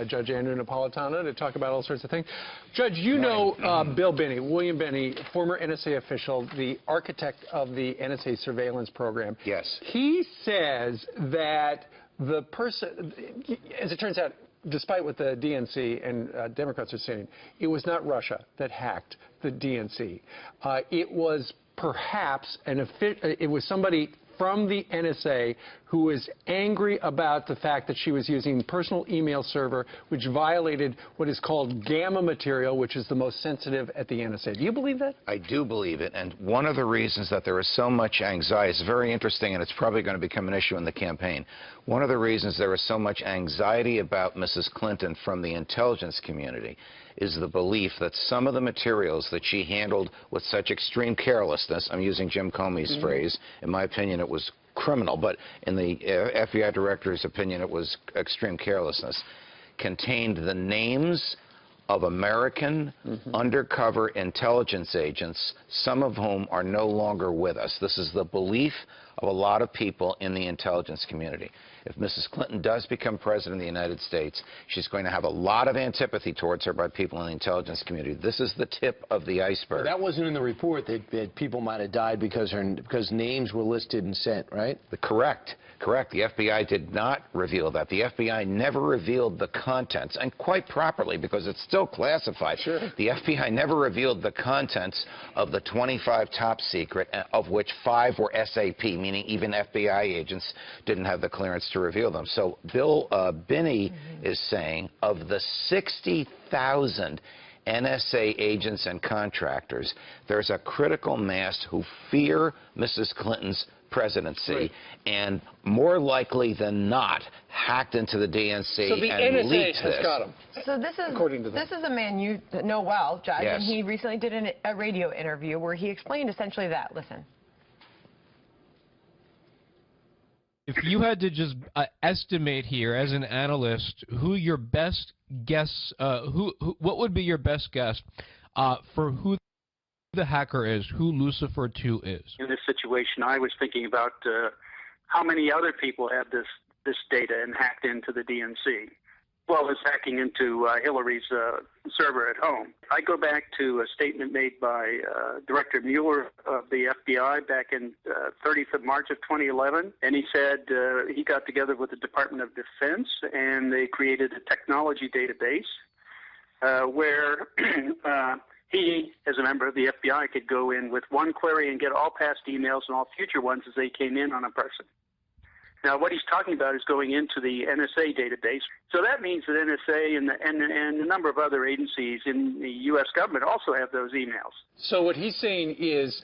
Judge Andrew Napolitano to talk about all sorts of things. Judge, you know Bill Binney, William Binney, former NSA official, the architect of the NSA surveillance program. Yes. He says that the person, as it turns out, despite what the DNC and Democrats are saying, it was not Russia that hacked the DNC. It was perhaps it was somebody from the NSA who was angry about the fact that she was using personal email server, which violated what is called gamma material, which is the most sensitive at the NSA. Do you believe that? I do believe it, and one of the reasons that there is so much anxiety, it's very interesting, and it's probably going to become an issue in the campaign. One of the reasons there is so much anxiety about Mrs. Clinton from the intelligence community is the belief that some of the materials that she handled with such extreme carelessness, I'm using Jim Comey's phrase, in my opinion it was criminal, but in the FBI director's opinion it was extreme carelessness, contained the names of American undercover intelligence agents, some of whom are no longer with us. This is the belief of a lot of people in the intelligence community. If Mrs. Clinton does become president of the United States, she's going to have a lot of antipathy towards her by people in the intelligence community. This is the tip of the iceberg. But that wasn't in the report that people might have died because names were listed and sent, right? Correct. Correct. The FBI did not reveal that. The FBI never revealed the contents, and quite properly, because it's still classified. Sure. The FBI never revealed the contents of the 25 top secret, of which 5 were SAP, meaning even FBI agents didn't have the clearance to reveal them. So Bill Binney is saying of the 60,000 NSA agents and contractors, there's a critical mass who fear Mrs. Clinton's presidency, and more likely than not hacked into the DNC so the and NSA leaked has this. got him. So this is according to them. This is a man you know well, Judge, Yes. and he recently did a radio interview where he explained essentially that. Listen. If you had to just estimate here as an analyst who your best guess, what would be your best guess for who the hacker is, who Lucifer 2 is? In this situation, I was thinking about how many other people have this data and hacked into the DNC, well as hacking into Hillary's server at home. I go back to a statement made by Director Mueller of the FBI back in 30th of March of 2011, and he said he got together with the Department of Defense and they created a technology database where he, as a member of the FBI, could go in with one query and get all past emails and all future ones as they came in on a person. Now, what he's talking about is going into the NSA database. So that means that NSA and a number of other agencies in the U.S. government also have those emails. So what he's saying is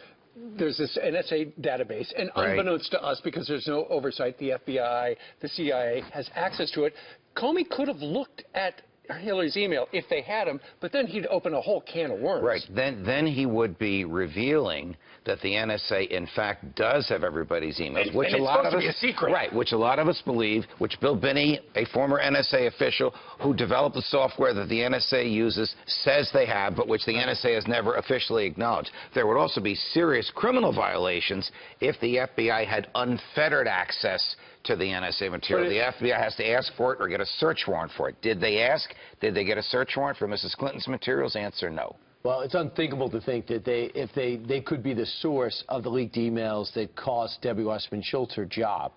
there's this NSA database, and unbeknownst to us, because there's no oversight, the FBI, the CIA has access to it. Comey could have looked at Hillary's email if they had him, but then he'd open a whole can of worms. Right. Then he would be revealing that the NSA, in fact, does have everybody's emails, which and a lot of us, be a secret. right, which a lot of us believe, which Bill Binney, a former NSA official who developed the software that the NSA uses, says they have, but which the NSA has never officially acknowledged. There would also be serious criminal violations if the FBI had unfettered access to the NSA material. The FBI has to ask for it or get a search warrant for it. Did they ask? Did they get a search warrant for Mrs. Clinton's materials? Answer, no. Well, it's unthinkable to think that if they could be the source of the leaked emails that cost Debbie Wasserman Schultz her job.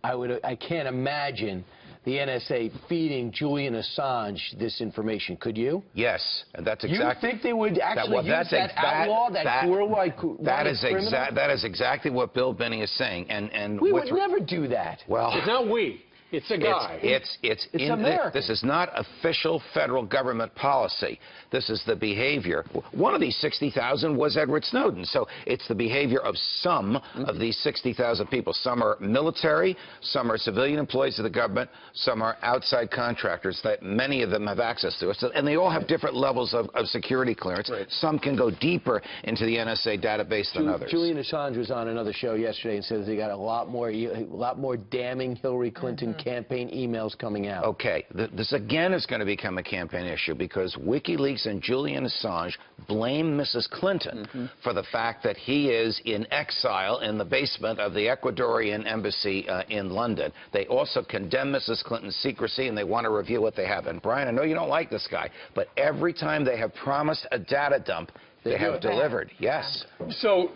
I can't imagine the NSA feeding Julian Assange this information. Could you? Yes, and that's exactly. You think they would actually use that outlaw, that worldwide criminal? That is exactly what Bill Binney is saying, and we would never do that. Well, it's not we. It's a guy. It's American. This is not official federal government policy. This is the behavior. One of these 60,000 was Edward Snowden. So it's the behavior of some of these 60,000 people. Some are military, some are civilian employees of the government, some are outside contractors that many of them have access to. And they all have different levels of security clearance. Right. Some can go deeper into the NSA database than others. Julian Assange was on another show yesterday and says he got a lot more damning Hillary Clinton campaign emails coming out. Okay, this again is going to become a campaign issue because WikiLeaks and Julian Assange blame Mrs. Clinton for the fact that he is in exile in the basement of the Ecuadorian embassy in London. They also condemn Mrs. Clinton's secrecy, and they want to review what they have. And Brian, I know you don't like this guy, but every time they have promised a data dump, they have delivered. Yes. So,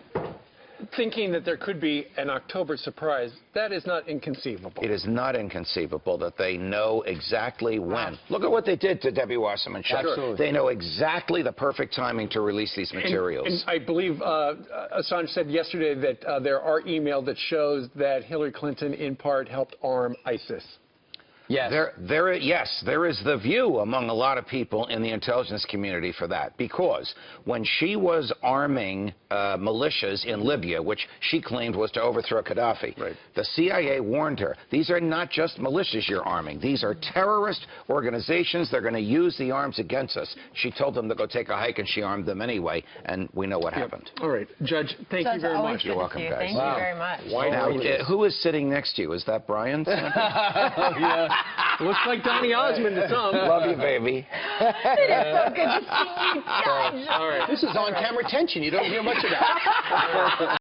thinking that there could be an October surprise, that is not inconceivable. It is not inconceivable that they know exactly when. Look at what they did to Debbie Wasserman Schultz. Absolutely. They know exactly the perfect timing to release these materials. And I believe Assange said yesterday that there are emails that shows that Hillary Clinton, in part, helped arm ISIS. Yes. Yes, there is the view among a lot of people in the intelligence community for that, because when she was arming militias in Libya, which she claimed was to overthrow Gaddafi, the CIA warned her, these are not just militias you're arming. These are terrorist organizations. They're going to use the arms against us. She told them to go take a hike, and she armed them anyway, and we know what happened. All right. Judge, thank you very much. You're welcome, guys. Thank you very much. Now, who is sitting next to you? Is that Brian? Yeah. Looks like Donny Osmond to some. Love you, baby. It is so good to see you, Judge. All right. This is on-camera tension. You don't hear much of that.